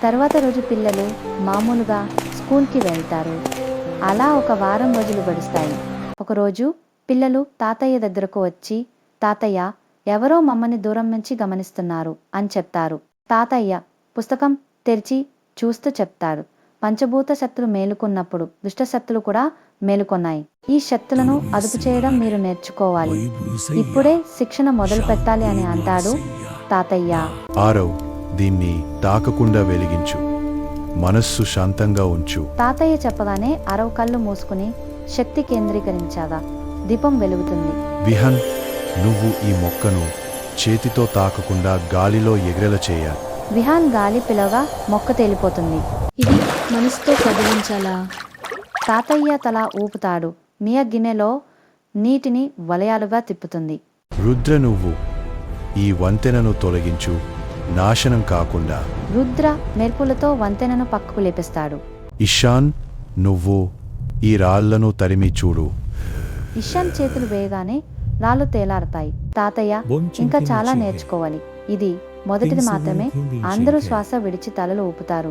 తర్వాత రోజు పిల్లలు మామూలుగా స్కూల్కి వెళ్తారు. అలా ఒక వారం రోజులు గడుస్తాయి. ఒకరోజు పిల్లలు తాతయ్య దగ్గరకు వచ్చి, తాతయ్య, ఎవరో మమ్మల్ని దూరం నుంచి గమనిస్తున్నారు అని చెప్తారు. తాతయ్య పుస్తకం తెరిచి చూస్తూ చెప్తారు, పంచభూత శక్తులు మేలుకున్నప్పుడు దుష్టశక్తులు కూడా మేలుకొన్నాయి. ఈ శక్తులను అదుపు చేయడం మీరు నేర్చుకోవాలి. ఇప్పుడే శిక్షణ మొదలు పెట్టాలి అని అంటాడు తాతయ్య. ఆరవ్, దీన్ని తాకకుండా వెలిగించు, మనస్సు శాంతంగా ఉంచు. తాతయ్య చెప్పగానే అరవ్ కళ్ళు మూసుకుని శక్తి కేంద్రీకరించాగా దీపం వెలుగుతుంది. విహన్, నువ్వు ఈ మొక్కను చేతితో తాకకుండా గాలిలో ఎగిరేలా చేయాలి. విహాన్ గాలి పిలవగా మొక్క తేలిపోతుంది. ఇది మనసుతో కదిలించాలా? తాతయ్య తల ఊపుతాడు. మియా గిన్నెలో నీటిని వలయాలుగా తిప్పుతుంది. రుద్ర, నువ్వు ఈ వంతెనను తొలగించు, నాశనం కాకుండా. రుద్ర మెరుపులతో వంతెనను పక్కకు లేపిస్తాడు. ఇషాన్, నువ్వు ఈ రాళ్లను తరిమి చూడు. ఇషాన్ చేతులు వేయగానే రాళ్ళు తేలాడతాయి. తాతయ్య ఇంకా చాలా నేర్చుకోవాలి. ఇది మొదటిది మాత్రమే. అందరూ శ్వాస విడిచి తలలు ఊపుతారు.